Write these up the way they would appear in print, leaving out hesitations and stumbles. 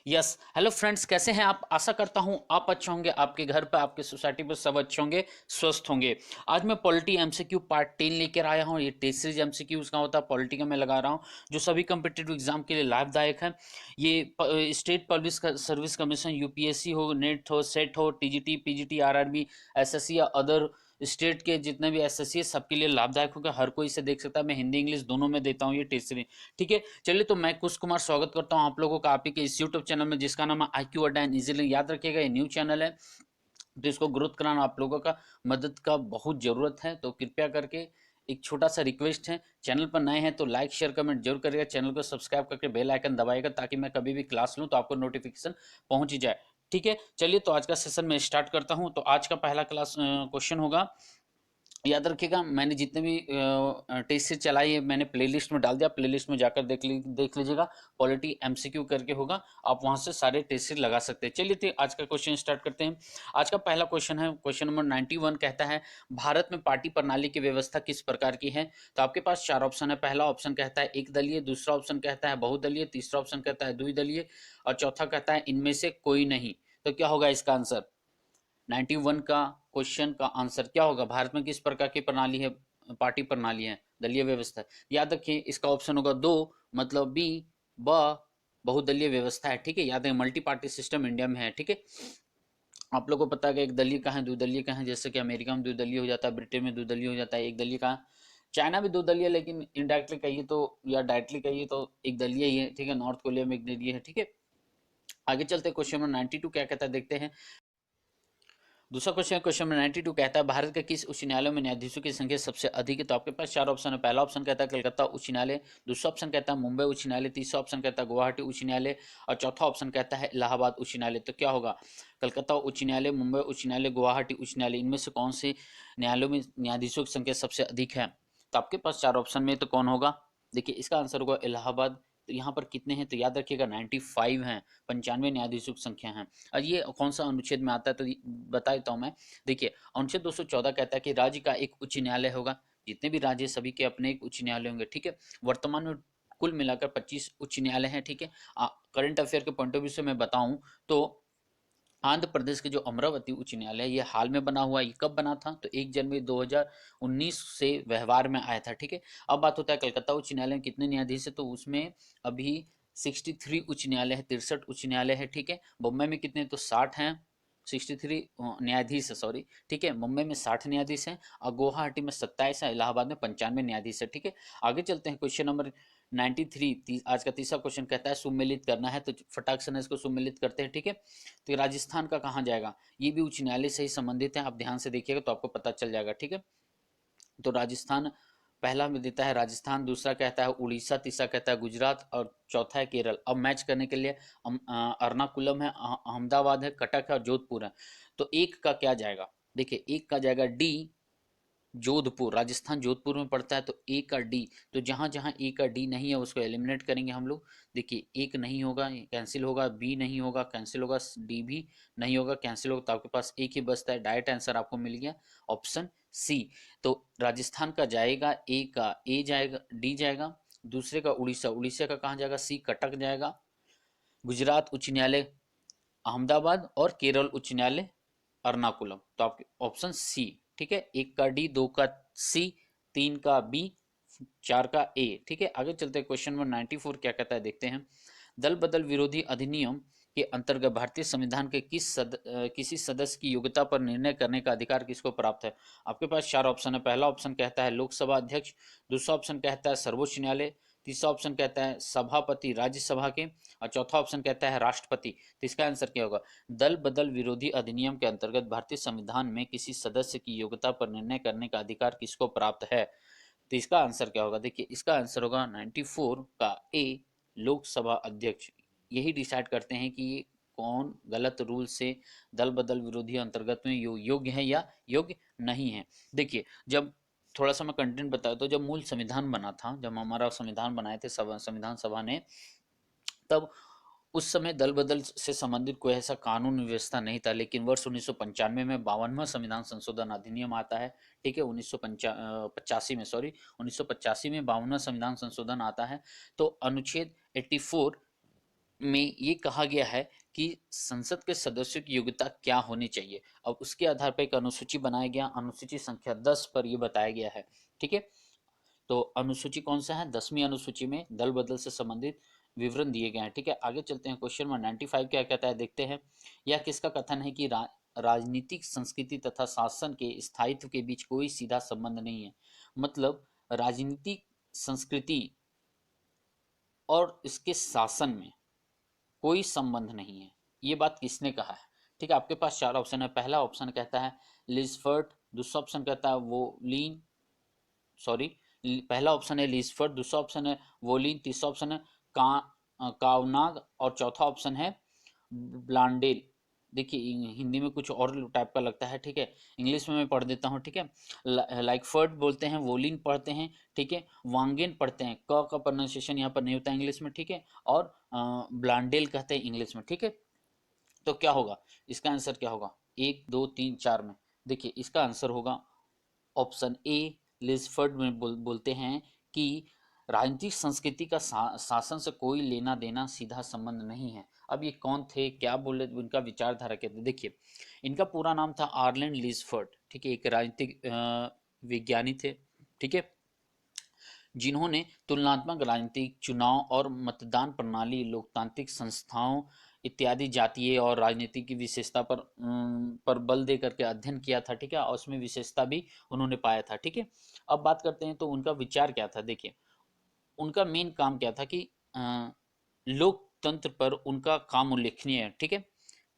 Yes, hello friends, कैसे हैं आप? आशा करता हूं आप अच्छे होंगे, आपके घर पर, आपके सोसाइटी पर सब अच्छे होंगे, स्वस्थ होंगे। आज मैं पॉलिटी एमसीक्यू पार्ट 10 लेकर आया हूं। ये टेस्ट सीरीज एमसीक्यू उसका होता है, पॉलिटी का मैं लगा रहा हूं, जो सभी कम्पिटेटिव एग्जाम के लिए लाभदायक है। ये state public service commission, UPSC हो, नेट हो, सेट हो, टीजीटी, पीजीटी, आरआरबी, एसएससी या अदर स्टेट के जितने भी एसएससी है, सबके लिए लाभदायक होगा। हर कोई इसे देख सकता है। मैं हिंदी इंग्लिश दोनों में देता हूँ ये टेस्ट सीरीज। ठीक है, चलिए तो मैं कुश कुमार स्वागत करता हूं आप लोगों का आप ही के इस यूट्यूब चैनल में, जिसका नाम है IQ अड्डा एंड इजीली। याद रखिएगा, ये न्यू चैनल है, तो इसको ग्रोथ कराना आप लोगों का मदद का बहुत जरूरत है। तो कृपया करके एक छोटा सा रिक्वेस्ट है, चैनल पर नए हैं तो लाइक शेयर कमेंट जरूर करिएगा, चैनल को सब्सक्राइब करके बेल आइकन दबाइएगा, ताकि मैं कभी भी क्लास लूँ तो आपको नोटिफिकेशन पहुंच ही जाए। ठीक है, चलिए तो आज का सेशन में स्टार्ट करता हूं। तो आज का पहला क्लास क्वेश्चन होगा, याद रखिएगा, मैंने जितने भी टेस्ट से चलाई है मैंने प्लेलिस्ट में डाल दिया, प्लेलिस्ट में जाकर देख लीजिएगा। पॉलिटी एमसीक्यू करके होगा, आप वहां से सारे टेस्ट से लगा सकते हैं। चलिए तो आज का क्वेश्चन स्टार्ट करते हैं। आज का पहला क्वेश्चन है, क्वेश्चन नंबर 91 कहता है, भारत में पार्टी प्रणाली की व्यवस्था किस प्रकार की है? तो आपके पास चार ऑप्शन है। पहला ऑप्शन कहता है एक दलीय, दूसरा ऑप्शन कहता है बहुदलीय, तीसरा ऑप्शन कहता है द्विदलीय, और चौथा कहता है इनमें से कोई नहीं। तो क्या होगा इसका आंसर? 91 का क्वेश्चन का आंसर क्या होगा? भारत में किस प्रकार की प्रणाली है, पार्टी प्रणाली है, दलीय व्यवस्था है? याद रखिए, इसका ऑप्शन होगा दो, मतलब बी, ब, बहुदलीय व्यवस्था है। ठीक है, याद है, मल्टी पार्टी सिस्टम इंडिया में है। ठीक है, आप लोगों को पता है कि एक दलीय का है, द्विदलीय का है, जैसे कि अमेरिका में द्विदलीय हो जाता है, ब्रिटेन में द्विदलीय हो जाता है, एक दलीय का। चाइना भी दो दलीय, लेकिन इनडायरेक्टली कहिए तो या डायरेक्टली कहिए तो एक दलीय ही है। ठीक है, नॉर्थ कोरिया में एक दलीय है। ठीक है, आगे चलते क्वेश्चन नंबर 92 क्या कहता है देखते हैं। दूसरा क्वेश्चन, क्वेश्चन नंबर 92 कहता है, भारत के किस उच्च न्यायालय में न्यायाधीशों की संख्या सबसे अधिक है? तो आपके पास चार ऑप्शन है। पहला ऑप्शन कहता है कलकत्ता उच्च न्यायालय, दूसरा ऑप्शन कहता है मुंबई उच्च न्यायालय, तीसरा ऑप्शन कहता है गुवाहाटी उच्च न्यायालय, और चौथा ऑप्शन कहता है इलाहाबाद उच्च न्यायालय। तो क्या होगा? कलकत्ता उच्च न्यायालय, मुंबई उच्च न्यायालय, गुवाहाटी उच्च न्यायालय, इनमें से कौन से न्यायालयों में न्यायाधीशों की संख्या सबसे अधिक है? तो आपके पास चार ऑप्शन में तो कौन होगा? देखिए, इसका आंसर होगा इलाहाबाद। तो यहाँ पर कितने हैं तो याद रखिएगा 95 हैं, 95 न्यायाधीशों की संख्या है। और ये कौन सा अनुच्छेद में आता है तो बता देता हूँ मैं। देखिए, अनुच्छेद 214 कहता है कि राज्य का एक उच्च न्यायालय होगा। जितने भी राज्य सभी के अपने एक उच्च न्यायालय होंगे। ठीक है, वर्तमान में कुल मिलाकर 25 उच्च न्यायालय हैं। ठीक है, करंट अफेयर के पॉइंट ऑफ व्यू से मैं बताऊं तो आंध्र प्रदेश के जो अमरावती उच्च न्यायालय है, ये हाल में बना हुआ है। ये कब बना था? तो 1 जनवरी 2019 से व्यवहार में आया था। ठीक है, अब बात होता है कलकत्ता उच्च न्यायालय में कितने न्यायाधीश है, तो उसमें अभी 63 उच्च न्यायालय है, 63 उच्च न्यायालय है। ठीक है, मुंबई में कितने तो 60 हैं, 63 न्यायाधीश है, सॉरी। ठीक है, मुंबई में 60 न्यायाधीश हैं, और गुवाहाटी में 27 है, इलाहाबाद में 95 न्यायाधीश है। ठीक है, आगे चलते हैं क्वेश्चन नंबर 93। आज का तीसरा क्वेश्चन कहता है सुमेलित करना है, तो फटाक से ना इसको सुमेलित करते हैं। ठीक है, तो ये राजस्थान का कहाँ जाएगा? ये भी उच्च न्यायालय से ही संबंधित है, आप ध्यान से देखिएगा तो आपको पता चल जाएगा। ठीक है, तो राजस्थान पहला में देता है राजस्थान, दूसरा कहता है उड़ीसा, तीसरा कहता है गुजरात, और चौथा है केरल। अब मैच करने के लिए एर्नाकुलम है, अहमदाबाद है, कटक है और जोधपुर है। तो एक का क्या जाएगा? देखिए, एक का जाएगा डी, जोधपुर। राजस्थान जोधपुर में पड़ता है, तो ए का डी। तो जहां जहां ए का डी नहीं है उसको एलिमिनेट करेंगे हम लोग। देखिए, एक नहीं होगा, कैंसिल होगा, बी नहीं होगा, कैंसिल होगा, डी भी नहीं होगा, कैंसिल होगा, तो आपके पास एक ही बचता है। डायरेक्ट आंसर आपको मिल गया ऑप्शन सी। तो राजस्थान का जाएगा ए का, ए जाएगा, डी जाएगा। दूसरे का उड़ीसा, उड़ीसा का कहाँ जाएगा? सी, कटक जाएगा। गुजरात उच्च न्यायालय अहमदाबाद, और केरल उच्च न्यायालय एर्नाकुलम। तो आपके ऑप्शन सी। ठीक है, एक का डी, दो का सी, तीन का बी, चार का ए। ठीक है, आगे चलते हैं क्वेश्चन नंबर 94 क्या कहता है देखते हैं। दल बदल विरोधी अधिनियम के अंतर्गत भारतीय संविधान के किसी सदस्य की योग्यता पर निर्णय करने का अधिकार किसको प्राप्त है? आपके पास चार ऑप्शन है। पहला ऑप्शन कहता है लोकसभा अध्यक्ष, दूसरा ऑप्शन कहता है सर्वोच्च न्यायालय, तीसरा ऑप्शन कहता है सभापति राज्यसभा के, और चौथा ऑप्शन कहता है राष्ट्रपति। तो इसका आंसर क्या होगा? दल बदल विरोधी अधिनियम के अंतर्गत भारतीय संविधान में किसी सदस्य की योग्यता पर निर्णय करने का अधिकार किसको प्राप्त है? तो इसका आंसर क्या होगा? देखिए, इसका आंसर होगा 94 का ए, लोकसभा अध्यक्ष। यही डिसाइड करते हैं कि ये कौन गलत रूल से दल बदल विरोधी अंतर्गत में योग्य है या योग्य नहीं है। देखिए, जब थोड़ा सा मैं कंटेंट बताया, तो जब मूल संविधान बना था, जब हमारा संविधान बनाए थे संविधान सभा ने, तब उस समय दल बदल से संबंधित कोई ऐसा कानून व्यवस्था नहीं था। लेकिन वर्ष 1995 में 52वां संविधान संशोधन अधिनियम आता है। ठीक है, 1985 में, सॉरी, 1985 में 52वां संविधान संशोधन आता है। तो अनुच्छेद 84 में ये कहा गया है कि संसद के सदस्यों की योग्यता क्या होनी चाहिए। अब उसके आधार पर एक अनुसूची बनाया गया, अनुसूची संख्या 10 पर यह बताया गया है। ठीक है, तो अनुसूची कौन सा है? 10वीं अनुसूची में दल बदल से संबंधित विवरण दिए गए हैं। ठीक है, आगे चलते हैं। क्वेश्चन नंबर 95 क्या कहता है, देखते हैं। यह किसका कथन है कि राजनीतिक संस्कृति तथा शासन के स्थायित्व के बीच कोई सीधा संबंध नहीं है। मतलब राजनीतिक संस्कृति और इसके शासन में कोई संबंध नहीं है। ये बात किसने कहा है? ठीक है, आपके पास चार ऑप्शन है। पहला ऑप्शन कहता है लिजफर्ड, दूसरा ऑप्शन कहता है वोलिन, सॉरी, पहला ऑप्शन है लिजफर्ड, दूसरा ऑप्शन है वोलिन, तीसरा ऑप्शन है कावनाग और चौथा ऑप्शन है ब्लांडेल। देखिए हिंदी में कुछ और टाइप का लगता है। ठीक है, इंग्लिश में मैं पढ़ देता हूँ। ठीक है, लाइकफर्ड बोलते हैं, वोलिन पढ़ते हैं। ठीक है, वांगेन पढ़ते हैं, क का प्रोनाउंसिएशन यहाँ पर नहीं होता इंग्लिश में। ठीक है, और ब्लांडेल कहते हैं इंग्लिश में। ठीक है, तो क्या होगा इसका आंसर, क्या होगा 1 2 3 4 में? देखिए इसका आंसर होगा ऑप्शन ए। लिजफर्ड में बोलते हैं कि राजनीतिक संस्कृति का शासन से कोई लेना देना सीधा संबंध नहीं है। अब ये कौन थे, क्या बोले, उनका विचारधारा क्या थे? देखिए इनका पूरा नाम था आर्लेंड लिजफर्ड। ठीक है, एक राजनीतिक विज्ञानी थे। ठीक है, जिन्होंने तुलनात्मक राजनीतिक चुनाव और मतदान प्रणाली, लोकतांत्रिक संस्थाओं इत्यादि जातीय और राजनीति की विशेषता पर बल दे करके अध्ययन किया था। ठीक है, और उसमें विशेषता भी उन्होंने पाया था। ठीक है, अब बात करते हैं तो उनका विचार क्या था। देखिए उनका मेन काम क्या था कि लोकतंत्र पर उनका काम उल्लेखनीय है। ठीक है,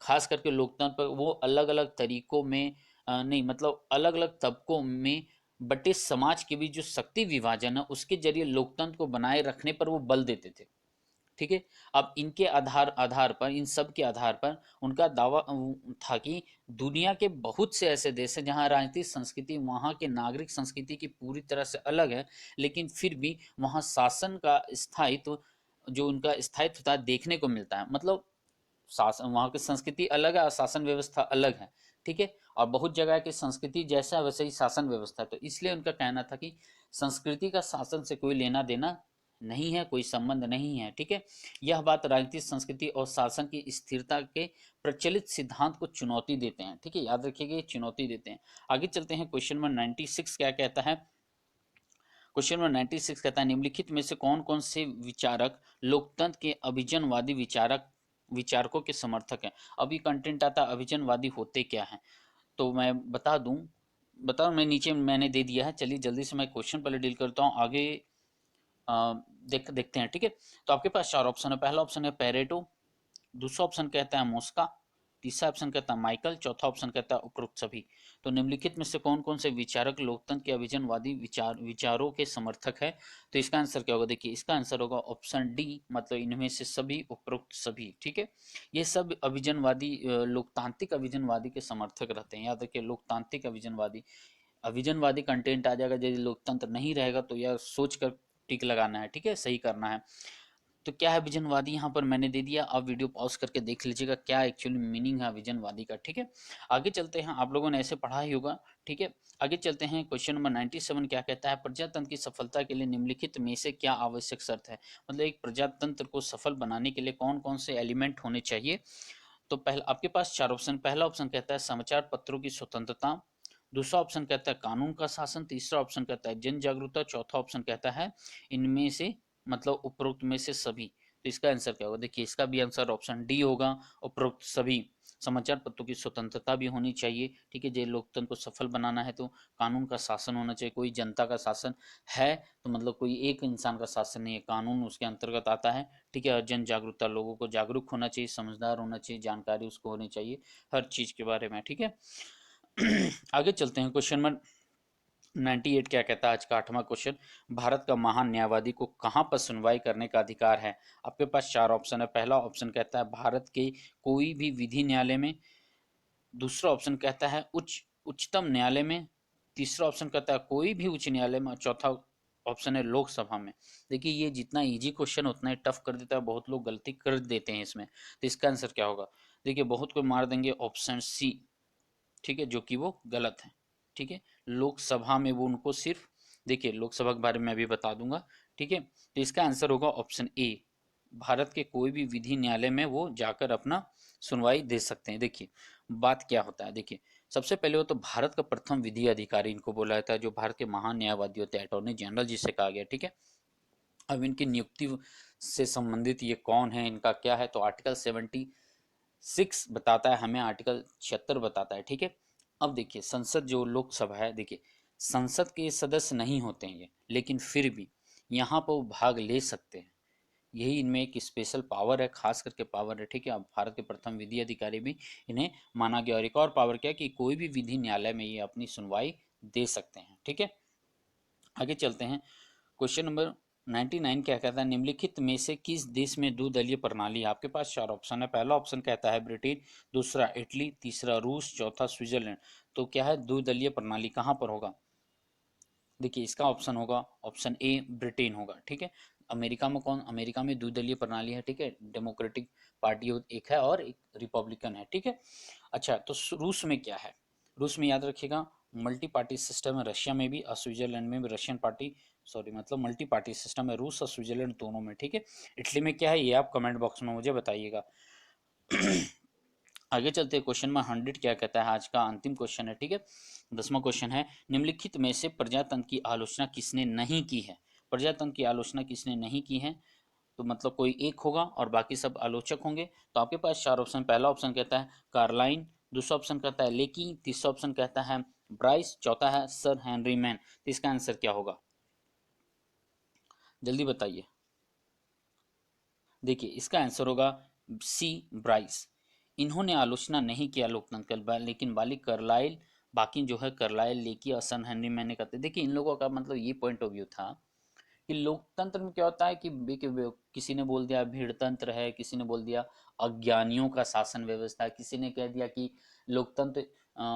खास करके लोकतंत्र पर वो अलग अलग तरीकों में नहीं, मतलब अलग अलग तबकों में बटे समाज के बीच जो शक्ति विभाजन है उसके जरिए लोकतंत्र को बनाए रखने पर वो बल देते थे। ठीक है, अब इनके आधार आधार पर, इन सब के आधार पर उनका दावा था कि दुनिया के बहुत से ऐसे देश हैं जहां राजनीतिक संस्कृति वहां के नागरिक संस्कृति की पूरी तरह से अलग है, लेकिन फिर भी वहां शासन का स्थायित्व, जो उनका स्थायित्व था, देखने को मिलता है। मतलब शासन, वहाँ की संस्कृति अलग है और शासन व्यवस्था अलग है। ठीक है, और बहुत जगह की संस्कृति जैसा वैसे ही शासन व्यवस्था है। तो इसलिए उनका कहना था कि संस्कृति का शासन से कोई लेना देना नहीं है, कोई संबंध नहीं है। ठीक है, यह बात राजनीतिक संस्कृति और शासन की स्थिरता के प्रचलित सिद्धांत को चुनौती देते हैं। ठीक है, याद रखिएगा चुनौती देते हैं। आगे चलते हैं। क्वेश्चन नंबर 96 क्या कहता है? क्वेश्चन नंबर 96 कहता है निम्नलिखित में से कौन कौन से विचारक लोकतंत्र के अभिजनवादी विचारकों के समर्थक हैं? अभी कंटेंट आता अभिजनवादी होते क्या हैं, तो मैं बता मैं नीचे मैंने दे दिया है। चलिए जल्दी से मैं क्वेश्चन पहले डील करता हूँ, आगे देखते हैं। ठीक है, तो आपके पास चार ऑप्शन है। पहला ऑप्शन है पेरेटो, दूसरा ऑप्शन कहता है मोस्का, तीसरा ऑप्शन कहता है माइकल, चौथा ऑप्शन कहता है उपरोक्त सभी। तो निम्नलिखित में से कौन कौन से विचारक लोकतंत्र के अभिजनवादी विचारों के समर्थक है? तो इसका आंसर क्या होगा? देखिए इसका आंसर होगा ऑप्शन डी, मतलब इनमें से सभी, उपरोक्त सभी। ठीक है, ये सब अभिजनवादी, लोकतांत्रिक अभिजनवादी के समर्थक रहते हैं। याद रखिए लोकतांत्रिक अभिजनवादी, अभिजनवादी कंटेंट आ जाएगा यदि लोकतंत्र नहीं रहेगा, तो यह सोच कर टिक लगाना है। ठीक है, सही करना है। तो क्या है विजनवादी, यहाँ पर मैंने दे दिया। आप वीडियो पॉज करके देख लीजिएगा क्या एक्चुअली मीनिंग है विजनवादी का। ठीक है, आगे चलते हैं। आप लोगों ने ऐसे पढ़ा ही होगा। ठीक है, आगे चलते हैं। क्वेश्चन नंबर 97 क्या कहता है? प्रजातंत्र की सफलता के लिए निम्नलिखित में से क्या आवश्यक शर्त है? मतलब एक प्रजातंत्र को सफल बनाने के लिए कौन कौन से एलिमेंट होने चाहिए? तो पहला आपके पास चार ऑप्शन। पहला ऑप्शन कहता है समाचार पत्रों की स्वतंत्रता, दूसरा ऑप्शन कहता है कानून का शासन, तीसरा ऑप्शन कहता है जन जागरूकता, चौथा ऑप्शन कहता है इनमें से, मतलब उपरोक्त में से सभी। तो इसका आंसर क्या होगा? देखिए इसका भी आंसर ऑप्शन डी होगा, उपरोक्त सभी। समाचार पत्रों की स्वतंत्रता भी होनी चाहिए। ठीक है, जो लोकतंत्र को सफल बनाना है तो कानून का शासन होना चाहिए, कोई जनता का शासन है तो मतलब कोई एक इंसान का शासन नहीं है, कानून उसके अंतर्गत आता है। ठीक है, और जन जागरूकता, लोगों को जागरूक होना चाहिए, समझदार होना चाहिए, जानकारी उसको होनी चाहिए हर चीज़ के बारे में। ठीक है, आगे चलते हैं। क्वेश्चन नंबर 98 क्या कहता है? आज का 8वां क्वेश्चन, भारत का महान न्यायवादी को कहाँ पर सुनवाई करने का अधिकार है? आपके पास चार ऑप्शन है। पहला ऑप्शन कहता है भारत के कोई भी विधि न्यायालय में, दूसरा ऑप्शन कहता है उच्चतम न्यायालय में, तीसरा ऑप्शन कहता है कोई भी उच्च न्यायालय में, और चौथा ऑप्शन है लोकसभा में। देखिए ये जितना इजी क्वेश्चन उतना ही टफ कर देता है, बहुत लोग गलती कर देते हैं इसमें। तो इसका आंसर क्या होगा? देखिए बहुत को मार देंगे ऑप्शन सी। ठीक है, जो कि वो गलत है। ठीक है, लोकसभा में वो उनको सिर्फ, देखिए लोकसभा के बारे में अभी बता दूंगा। ठीक है, तो इसका आंसर होगा ऑप्शन ए, भारत के कोई भी विधि न्यायालय में वो जाकर अपना सुनवाई दे सकते हैं। देखिए बात क्या होता है, देखिए सबसे पहले वो तो भारत का प्रथम विधि अधिकारी इनको बोला जाता है, जो भारत के महान न्यायवादी होते हैं, अटॉर्नी जनरल जिसे कहा गया, ठीक है। अब इनकी नियुक्ति से संबंधित ये कौन है, इनका क्या है, तो आर्टिकल 76 बताता है हमें, आर्टिकल 76 बताता है, ठीक है। अब देखिए संसद जो लोकसभा है, देखिए संसद के सदस्य नहीं होते हैं ये, लेकिन फिर भी यहाँ पर वो भाग ले सकते हैं। यही इनमें एक स्पेशल पावर है, खास करके पावर है, ठीक है। अब भारत के प्रथम विधि अधिकारी भी इन्हें माना गया। और एक और पावर क्या है कि कोई भी विधि न्यायालय में ये अपनी सुनवाई दे सकते हैं, ठीक है। आगे चलते हैं। क्वेश्चन नंबर 99 क्या कहता है, निम्नलिखित में से किस देश में द्विदलीय प्रणाली है? आपके पास चार ऑप्शन है। पहला ऑप्शन कहता है ब्रिटेन, दूसरा इटली, तीसरा रूस, चौथा स्विट्जरलैंड। तो क्या है द्विदलीय प्रणाली कहाँ पर होगा? देखिए इसका ऑप्शन होगा ऑप्शन ए ब्रिटेन होगा, ठीक है। अमेरिका में कौन, अमेरिका में द्विदलीय प्रणाली है, ठीक है। डेमोक्रेटिक पार्टी एक है और एक रिपब्लिकन है, ठीक है। अच्छा तो रूस में क्या है? रूस में याद रखिएगा मल्टी पार्टी सिस्टम है। रशिया में भी और स्विट्जरलैंड में भी रशियन पार्टी, सॉरी मतलब मल्टी पार्टी सिस्टम है रूस और स्विट्जरलैंड दोनों में, ठीक है। इटली में क्या है ये आप कमेंट बॉक्स में मुझे बताइएगा। आगे चलते हैं। क्वेश्चन में 100 क्या कहता है, आज का अंतिम क्वेश्चन है, ठीक है। 10वां क्वेश्चन है, निम्नलिखित में से प्रजातंत्र की आलोचना किसने नहीं की है? प्रजातंत्र की आलोचना किसने नहीं की है? तो मतलब कोई एक होगा और बाकी सब आलोचक होंगे। तो आपके पास चार ऑप्शन, पहला ऑप्शन कहता है कार्लाइन, दूसरा ऑप्शन कहता है लेकी, तीसरा ऑप्शन कहता है ब्राइस, चौथा है सर हेनरी मैन। तो इसका आंसर क्या होगा, जल्दी बताइए। देखिए इसका आंसर होगा सी ब्राइस। इन्होंने आलोचना नहीं किया लोकतंत्र का, लेकिन बाली कार्लाइल, बाकी जो है कार्लाइल, लेकी और सन हेनरी मैंने कहते। देखिए इन लोगों का मतलब ये पॉइंट ऑफ व्यू था कि लोकतंत्र में क्या होता है कि किसी ने बोल दिया भीड़तंत्र है, किसी ने बोल दिया अज्ञानियों का शासन व्यवस्था है, किसी ने कह दिया कि लोकतंत्र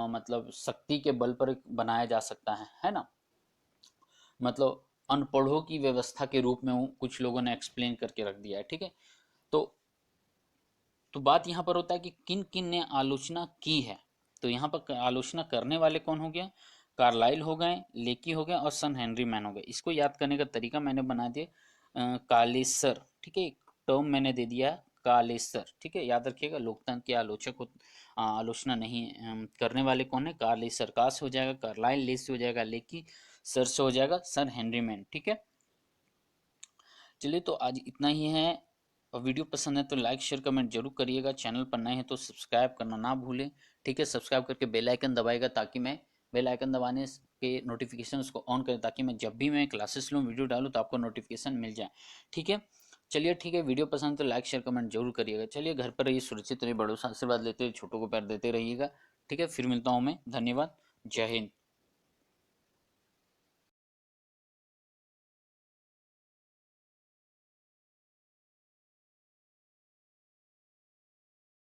मतलब शक्ति के बल पर बनाया जा सकता है ना। मतलब अनपढ़ों की व्यवस्था के रूप में कुछ लोगों ने एक्सप्लेन करके रख दिया है, ठीक है। तो बात यहाँ पर होता है कि किन किन ने आलोचना की है। तो यहाँ पर आलोचना करने वाले कौन हो गए, कार्लाइल हो गए, लेकी हो गए और सन हेनरी मैन हो गए। इसको याद करने का तरीका मैंने बना दिया कालेसर, ठीक है। एक टर्म मैंने दे दिया कालेसर, ठीक है। याद रखिएगा लोकतंत्र के आलोचक आलोचना नहीं करने वाले कौन है, कालेसर, का से हो जाएगा कार्लाइल, ले से हो जाएगा लेकी, सर से हो जाएगा सर हेनरी मैन, ठीक है। चलिए तो आज इतना ही है। और वीडियो पसंद है तो लाइक शेयर कमेंट जरूर करिएगा। चैनल पर नए हैं तो सब्सक्राइब करना ना भूलें, ठीक है। सब्सक्राइब करके बेल आइकन दबाएगा ताकि मैं बेल आइकन दबाने के नोटिफिकेशन उसको ऑन करें, ताकि मैं जब भी मैं क्लासेस लूँ वीडियो डालूँ तो आपको नोटिफिकेशन मिल जाए, ठीक है। चलिए ठीक है, वीडियो पसंद तो लाइक शेयर कमेंट जरूर करिएगा। चलिए घर पर रहिए, सुरक्षित रहिए, बड़ों से आशीर्वाद लेते हुए छोटों को प्यार देते रहिएगा, ठीक है। फिर मिलता हूँ मैं, धन्यवाद, जय हिंद।